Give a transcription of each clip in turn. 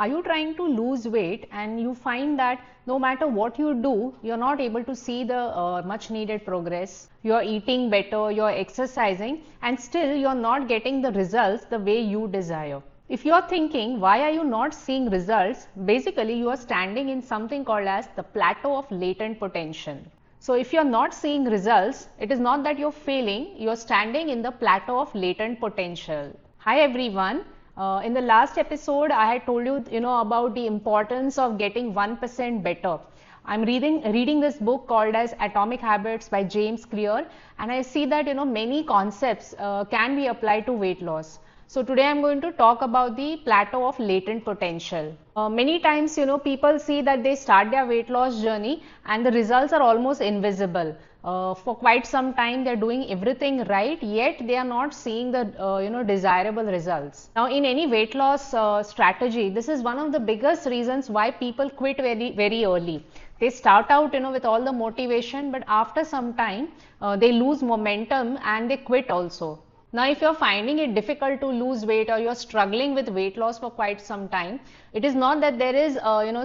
Are you trying to lose weight and you find that no matter what you do, you're not able to see the much needed progress? You're eating better, you're exercising, and still you're not getting the results the way you desire. If you're thinking, why are you not seeing results? Basically, you are standing in something called as the plateau of latent potential. So if you're not seeing results, it is not that you're failing, you're standing in the plateau of latent potential. Hi everyone. In the last episode, I had told you, about the importance of getting 1% better. I'm reading this book called as Atomic Habits by James Clear, and I see that, many concepts can be applied to weight loss. So today I'm going to talk about the plateau of latent potential. Many times, people see that they start their weight loss journey and the results are almost invisible. For quite some time they're doing everything right, yet they are not seeing the desirable results. Now in any weight loss strategy, this is one of the biggest reasons why people quit very early. They start out with all the motivation, but after some time they lose momentum and they quit also. Now if you're finding it difficult to lose weight or you're struggling with weight loss for quite some time, it is not that there is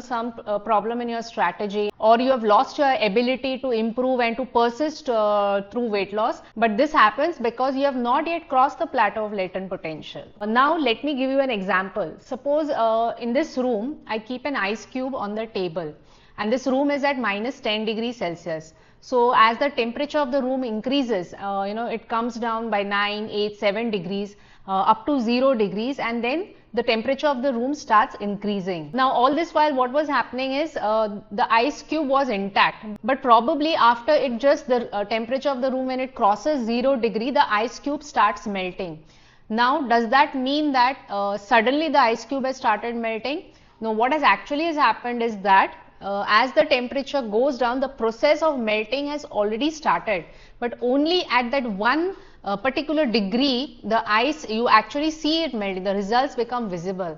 some problem in your strategy or you have lost your ability to improve and to persist through weight loss, but this happens because you have not yet crossed the plateau of latent potential. Now let me give you an example. Suppose in this room I keep an ice cube on the table and this room is at minus 10 degrees Celsius. So as the temperature of the room increases, it comes down by 9, 8, 7 degrees up to 0 degrees, and then the temperature of the room starts increasing. Now all this while what was happening is the ice cube was intact, but probably after it just the temperature of the room, when it crosses 0 degree, the ice cube starts melting. Now does that mean that suddenly the ice cube has started melting? No, what has happened is that as the temperature goes down, the process of melting has already started, but only at that one particular degree the ice, you actually see it melting, the results become visible.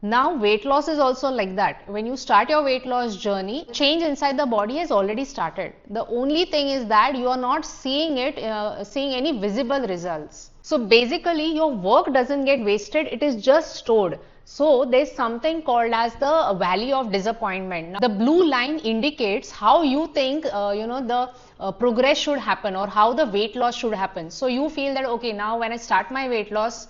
Now weight loss is also like that. When you start your weight loss journey, change inside the body has already started. The only thing is that you are not seeing any visible results. So basically your work doesn't get wasted, it is just stored. So there's something called as the valley of disappointment. Now, the blue line indicates how you think the progress should happen or how the weight loss should happen. So you feel that okay, now when I start my weight loss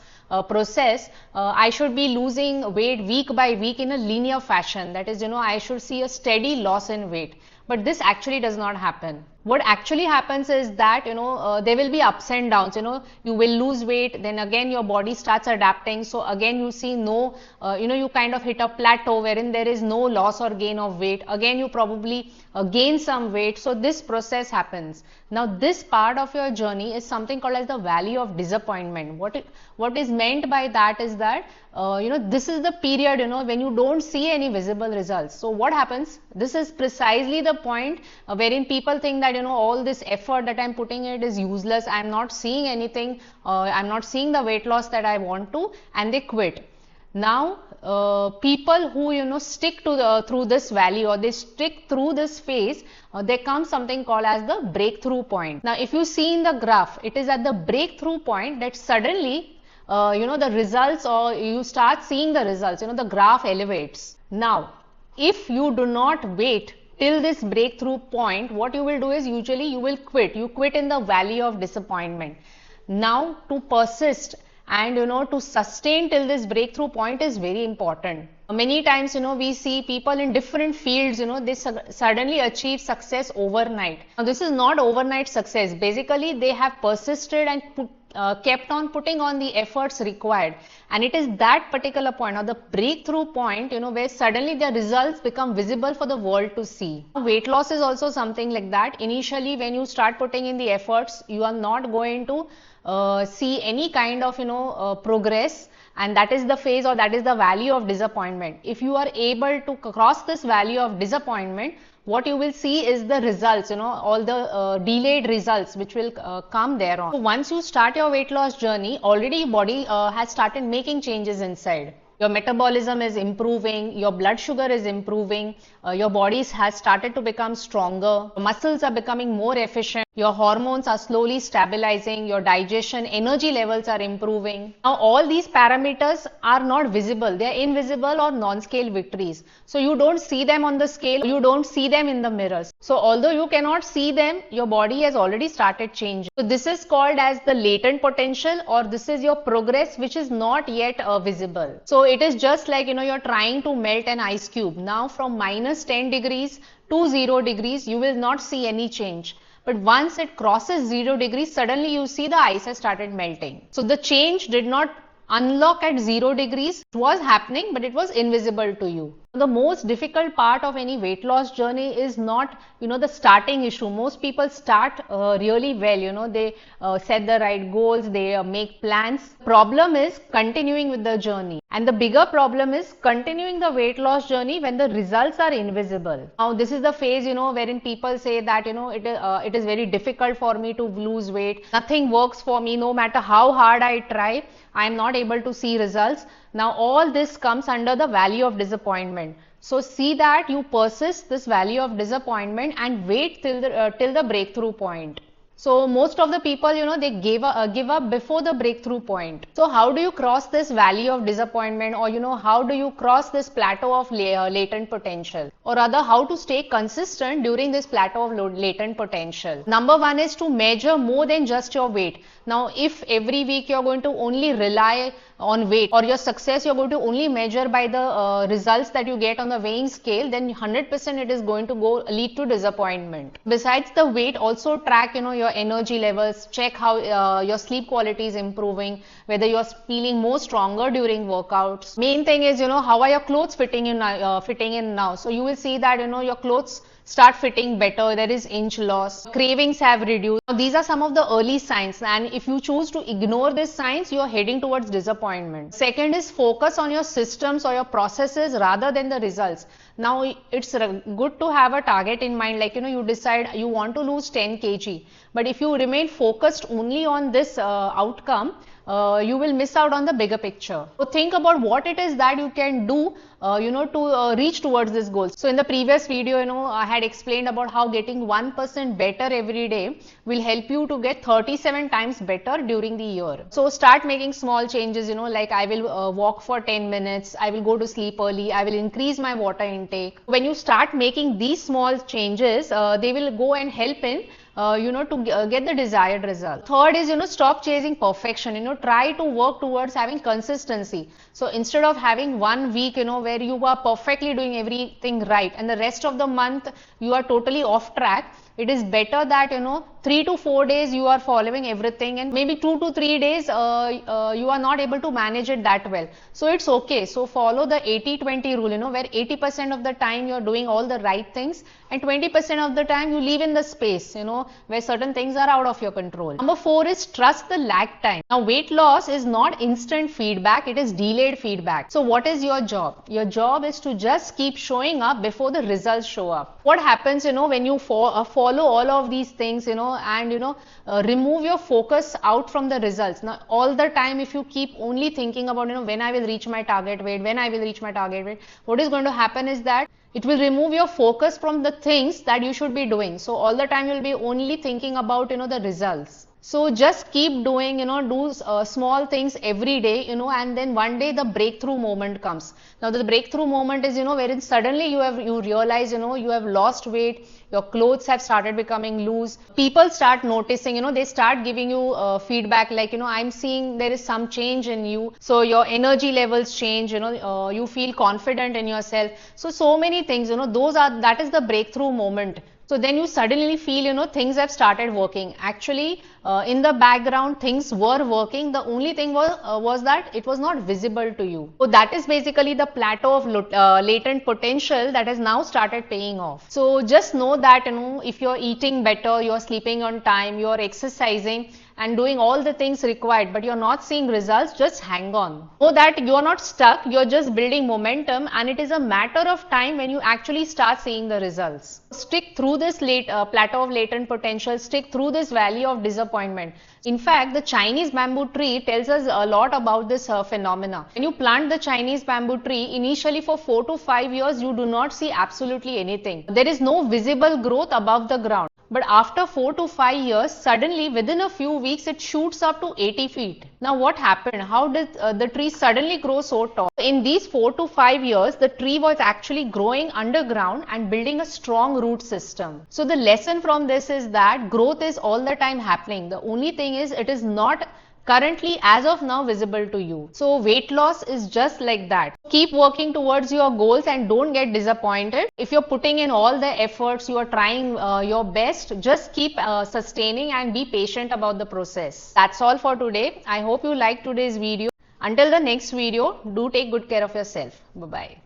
process, I should be losing weight week by week in a linear fashion. That is, I should see a steady loss in weight. But this actually does not happen. What actually happens is that there will be ups and downs. You will lose weight, then again your body starts adapting, so again you see no you kind of hit a plateau wherein there is no loss or gain of weight. Again you probably gain some weight, so this process happens. Now this part of your journey is something called as the valley of disappointment. What is meant by that is that this is the period when you don't see any visible results. So what happens? This is precisely the point wherein people think that all this effort that I'm putting it is useless, I'm not seeing anything, I'm not seeing the weight loss that I want to, and they quit. Now people who stick to through this valley, or they stick through this phase, there comes something called as the breakthrough point. Now if you see in the graph, it is at the breakthrough point that suddenly the results, or you start seeing the results, the graph elevates. Now if you do not wait till this breakthrough point, what you will do is usually you will quit. You quit in the valley of disappointment. Now to persist and to sustain till this breakthrough point is very important. Many times we see people in different fields, they suddenly achieve success overnight. Now this is not overnight success. Basically they have persisted and kept on putting on the efforts required, and it is that particular point, or the breakthrough point, where suddenly the results become visible for the world to see. Weight loss is also something like that. Initially when you start putting in the efforts, you are not going to see any kind of progress, and that is the phase, or that is the valley of disappointment. If you are able to cross this valley of disappointment, what you will see is the results, all the delayed results which will come thereon. So once you start your weight loss journey, already your body has started making changes inside. Your metabolism is improving, your blood sugar is improving, your body has started to become stronger, muscles are becoming more efficient, your hormones are slowly stabilizing, your digestion, energy levels are improving. Now all these parameters are not visible, they are invisible or non-scale victories. So you don't see them on the scale, you don't see them in the mirrors. So although you cannot see them, your body has already started changing. So this is called as the latent potential, or this is your progress which is not yet visible. So it is just like, you're trying to melt an ice cube. Now from minus 10 degrees to 0 degrees, you will not see any change. But once it crosses 0 degrees, suddenly you see the ice has started melting. So the change did not unlock at 0 degrees. It was happening, but it was invisible to you. The most difficult part of any weight loss journey is not, the starting issue. Most people start really well, they set the right goals, they make plans. Problem is continuing with the journey. And the bigger problem is continuing the weight loss journey when the results are invisible. Now this is the phase, wherein people say that, it is very difficult for me to lose weight. Nothing works for me, no matter how hard I try, I am not able to see results. Now all this comes under the valley of disappointment. So see that you persist this valley of disappointment and wait till the breakthrough point. So most of the people, they give up before the breakthrough point. So how do you cross this valley of disappointment, or how do you cross this plateau of latent potential, or rather how to stay consistent during this plateau of latent potential? Number one is to measure more than just your weight. Now if every week you're going to only rely on weight, or your success you're going to only measure by the results that you get on the weighing scale, then 100% it is going to lead to disappointment. Besides the weight, also track your energy levels, check how your sleep quality is improving, whether you're feeling more stronger during workouts. Main thing is, how are your clothes fitting in now. So you will see that, your clothes start fitting better, there is inch loss, cravings have reduced. Now, these are some of the early signs, and if you choose to ignore these signs, you are heading towards disappointment. Second is focus on your systems or your processes rather than the results. Now it's good to have a target in mind, like you decide you want to lose 10 kg, but if you remain focused only on this outcome, you will miss out on the bigger picture. So think about what it is that you can do to reach towards this goal. So in the previous video, I had explained about how getting 1% better every day will help you to get 37 times better during the year. So start making small changes, like I will walk for 10 minutes, I will go to sleep early, I will increase my water intake. When you start making these small changes, they will go and help in to get the desired result. Third is, stop chasing perfection, try to work towards having consistency. So instead of having 1 week, where you are perfectly doing everything right and the rest of the month you are totally off track, it is better that 3 to 4 days you are following everything, and maybe 2 to 3 days you are not able to manage it that well. So it's okay. So follow the 80-20 rule, where 80% of the time you are doing all the right things and 20% of the time you leave in the space, where certain things are out of your control. Number 4 is trust the lag time. Now weight loss is not instant feedback, it is delayed feedback. So what is your job? Your job is to just keep showing up before the results show up. What happens, when you follow all of these things, and remove your focus out from the results. Now all the time if you keep only thinking about when I will reach my target weight, what is going to happen is that it will remove your focus from the things that you should be doing. So all the time you'll be only thinking about the results. So just keep doing, do small things every day, and then one day the breakthrough moment comes. Now the breakthrough moment is, wherein suddenly you realize, you have lost weight, your clothes have started becoming loose. People start noticing, they start giving you feedback like, I'm seeing there is some change in you. So your energy levels change, you feel confident in yourself. So many things, that is the breakthrough moment. So then you suddenly feel, things have started working. Actually, in the background, things were working. The only thing was that it was not visible to you. So that is basically the plateau of latent potential that has now started paying off. So just know that, if you're eating better, you're sleeping on time, you're exercising and doing all the things required, but you're not seeing results, just hang on. Know that you're not stuck, you're just building momentum, and it is a matter of time when you actually start seeing the results. Stick through this plateau of latent potential, stick through this valley of disappointment. In fact, the Chinese bamboo tree tells us a lot about this phenomena. When you plant the Chinese bamboo tree, initially for 4 to 5 years, you do not see absolutely anything. There is no visible growth above the ground. But after 4 to 5 years, suddenly within a few weeks, it shoots up to 80 feet. Now what happened? How did the tree suddenly grow so tall? In these 4 to 5 years, the tree was actually growing underground and building a strong root system. So the lesson from this is that growth is all the time happening. The only thing is it is not currently as of now visible to you. So weight loss is just like that. Keep working towards your goals and don't get disappointed. If you're putting in all the efforts, you are trying your best, just keep sustaining and be patient about the process. That's all for today. I hope you liked today's video. Until the next video, do take good care of yourself. Bye-bye.